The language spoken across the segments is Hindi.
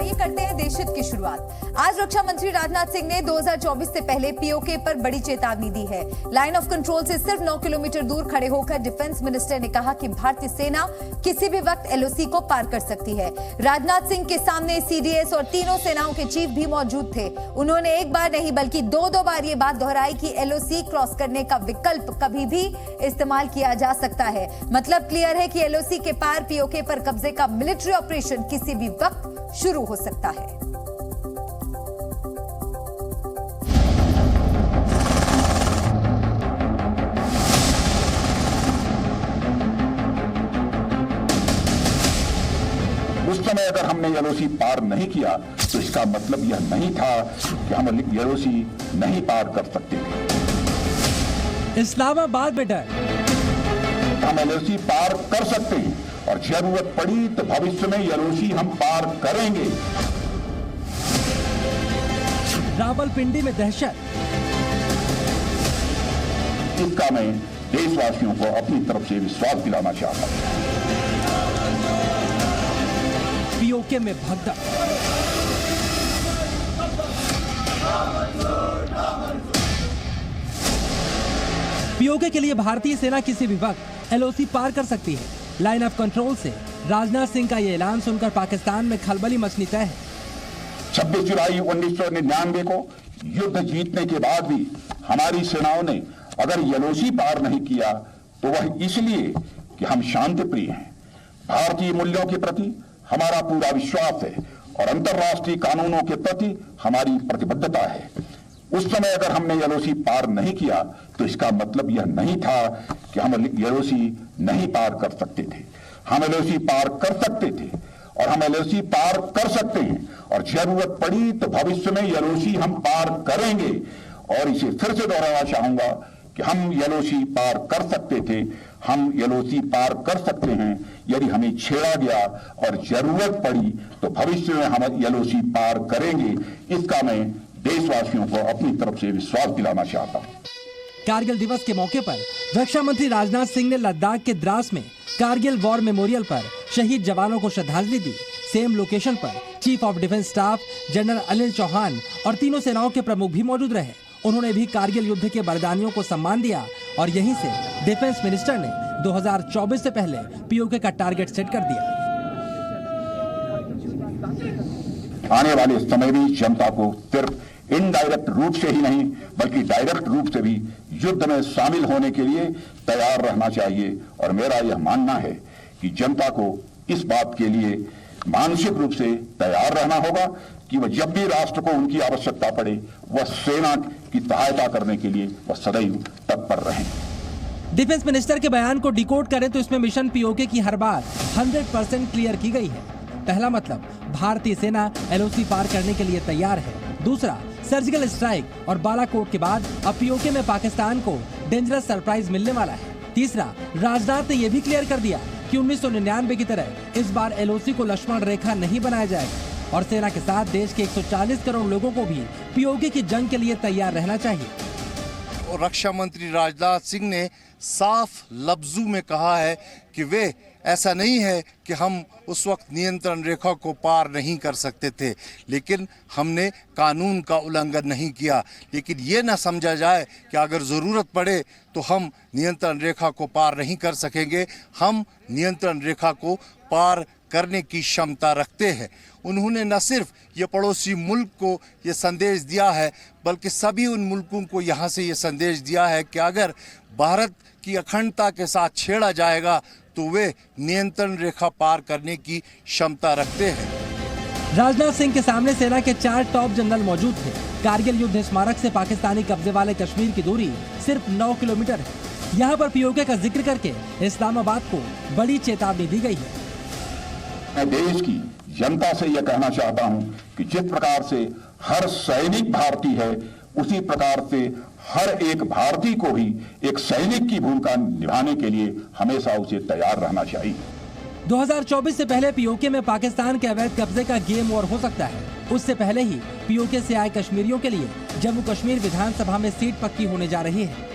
आइए करते हैं देशहित की शुरुआत। आज रक्षा मंत्री राजनाथ सिंह ने 2024 से पहले पीओके पर बड़ी चेतावनी दी है। लाइन ऑफ कंट्रोल से सिर्फ 9 किलोमीटर दूर खड़े होकर डिफेंस मिनिस्टर ने कहा कि भारतीय सेना किसी भी वक्त एलओसी को पार कर सकती है। राजनाथ सिंह के सामने सीडीएस और तीनों सेनाओं के चीफ भी मौजूद थे। उन्होंने एक बार नहीं बल्कि दो बार ये बात दोहराई कि एलओसी क्रॉस करने का विकल्प कभी भी इस्तेमाल किया जा सकता है। मतलब क्लियर है कि एलओसी के पार पीओके पर कब्जे का मिलिट्री ऑपरेशन किसी भी वक्त शुरू हो सकता है। उस समय अगर हमने एलओसी पार नहीं किया तो इसका मतलब यह नहीं था कि हम एलओसी नहीं पार कर सकते थे। इस्लामाबाद में डर, हम एलओसी पार कर सकते हैं और जरूरत पड़ी तो भविष्य में एलओसी हम पार करेंगे। रावलपिंडी में दहशत, इसका मैं देशवासियों को अपनी तरफ से विश्वास दिलाना चाहता हूं। पीओके में भगदड़, पीओके के लिए भारतीय सेना किसी भी वक्त एलओसी पार कर सकती है। लाइन ऑफ कंट्रोल से राजनाथ सिंह का ये ऐलान सुनकर पाकिस्तान में खलबली मचनी तय है। 26 जुलाई 1999 को युद्ध जीतने के बाद भी हमारी सेनाओं ने अगर एलओसी पार नहीं किया तो वह इसलिए कि हम शांति प्रिय हैं। भारतीय मूल्यों के प्रति हमारा पूरा विश्वास है और अंतर्राष्ट्रीय कानूनों के प्रति हमारी प्रतिबद्धता है। उस समय अगर हमने एलओसी पार नहीं किया तो इसका मतलब यह नहीं था कि हम एलओसी नहीं पार कर सकते थे। हम एलओसी पार कर सकते थे और हम एलओसी पार कर सकते हैं और जरूरत पड़ी तो भविष्य में एलओसी हम पार करेंगे। और इसे फिर से दोहराना चाहूंगा कि हम एलओसी पार कर सकते थे, हम एलओसी पार कर सकते हैं यदि हमें छेड़ा गया और जरूरत पड़ी तो भविष्य में हम एलओसी पार करेंगे। इसका मैं देशवासियों को अपनी तरफ से विश्वास दिलाना चाहता हूं। कारगिल दिवस के मौके पर रक्षा मंत्री राजनाथ सिंह ने लद्दाख के द्रास में कारगिल वॉर मेमोरियल पर शहीद जवानों को श्रद्धांजलि दी। सेम लोकेशन पर chief of defence staff general Anil Chauhan और तीनों सेनाओं के प्रमुख भी मौजूद रहे। उन्होंने भी कारगिल युद्ध के बलिदानियों को सम्मान दिया और यहीं से डिफेंस मिनिस्टर ने 2024 से पहले पीओके का टारगेट सेट कर दिया। आने वाले समय में जनता को सिर्फ इनडायरेक्ट रूप से ही नहीं बल्कि डायरेक्ट रूप से भी युद्ध में शामिल होने के लिए तैयार रहना चाहिए। और मेरा यह मानना है कि जनता को इस बात के लिए मानसिक रूप से तैयार रहना होगा कि वह जब भी राष्ट्र को उनकी आवश्यकता पड़े वह सेना की सहायता करने के लिए वह सदैव तत्पर रहें। डिफेंस मिनिस्टर के बयान को डिकोड करें तो इसमें मिशन पीओके की हर बात 100% क्लियर की गई है। पहला मतलब, भारतीय सेना एलओसी पार करने के लिए तैयार है। दूसरा, सर्जिकल स्ट्राइक और बालाकोट के बाद अब पीओके में पाकिस्तान को डेंजरस सरप्राइज मिलने वाला है। तीसरा, राजनाथ ने यह भी क्लियर कर दिया कि 1999 की तरह इस बार एलओसी को लक्ष्मण रेखा नहीं बनाया जाएगा और सेना के साथ देश के 140 करोड़ लोगों को भी पीओके की जंग के लिए तैयार रहना चाहिए। और रक्षा मंत्री राजनाथ सिंह ने साफ लफ्जों में कहा है कि वे ऐसा नहीं है कि हम उस वक्त नियंत्रण रेखा को पार नहीं कर सकते थे, लेकिन हमने कानून का उल्लंघन नहीं किया। लेकिन ये ना समझा जाए कि अगर ज़रूरत पड़े तो हम नियंत्रण रेखा को पार नहीं कर सकेंगे। हम नियंत्रण रेखा को पार करने की क्षमता रखते हैं। उन्होंने न सिर्फ ये पड़ोसी मुल्क को ये संदेश दिया है बल्कि सभी उन मुल्कों को यहाँ से ये संदेश दिया है कि अगर भारत की अखंडता के साथ छेड़ा जाएगा तो वे नियंत्रण रेखा पार करने की क्षमता रखते हैं। राजनाथ सिंह के सामने सेना के 4 टॉप जनरल मौजूद थे। कारगिल युद्ध स्मारक से पाकिस्तानी कब्जे वाले कश्मीर की दूरी सिर्फ 9 किलोमीटर है। यहाँ पर पीओके का जिक्र करके इस्लामाबाद को बड़ी चेतावनी दी गई है। मैं देश की जनता से यह कहना चाहता हूं कि जिस प्रकार से हर सैनिक भारतीय है उसी प्रकार से हर एक भारतीय को ही एक सैनिक की भूमिका निभाने के लिए हमेशा उसे तैयार रहना चाहिए। 2024 से पहले पीओके में पाकिस्तान के अवैध कब्जे का गेम ओवर हो सकता है। उससे पहले ही पीओके से आए कश्मीरियों के लिए जम्मू कश्मीर विधानसभा में सीट पक्की होने जा रही है।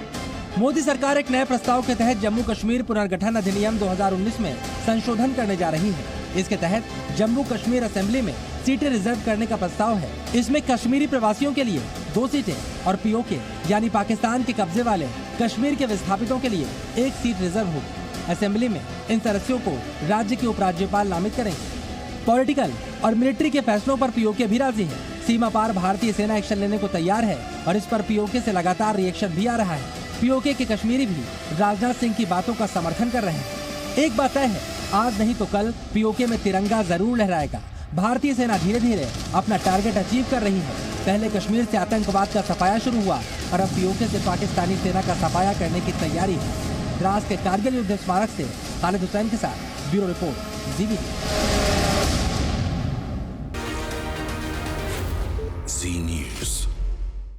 मोदी सरकार एक नए प्रस्ताव के तहत जम्मू कश्मीर पुनर्गठन अधिनियम 2019 में संशोधन करने जा रही है। इसके तहत जम्मू कश्मीर असेंबली में सीटें रिजर्व करने का प्रस्ताव है। इसमें कश्मीरी प्रवासियों के लिए 2 सीटें और पीओके यानी पाकिस्तान के कब्जे वाले कश्मीर के विस्थापितों के लिए 1 सीट रिजर्व होगी। असेंबली में इन सदस्यों को राज्य के उपराज्यपाल नामित करेंगे। पॉलिटिकल और मिलिट्री के फैसलों पर पीओके भी राजी है। सीमा पार भारतीय सेना एक्शन लेने को तैयार है और इस पर पीओके से लगातार रिएक्शन भी आ रहा है। पीओके के कश्मीरी भी राजनाथ सिंह की बातों का समर्थन कर रहे हैं। एक बात तय है, आज नहीं तो कल पीओके में तिरंगा जरूर लहराएगा। भारतीय सेना धीरे धीरे अपना टारगेट अचीव कर रही है। पहले कश्मीर से आतंकवाद का सफाया शुरू हुआ और अब पीओके से पाकिस्तानी सेना का सफाया करने की तैयारी है। द्रास के कारगिल युद्ध स्मारक से खालिद हुसैन के साथ ब्यूरो रिपोर्ट, जीबीसी।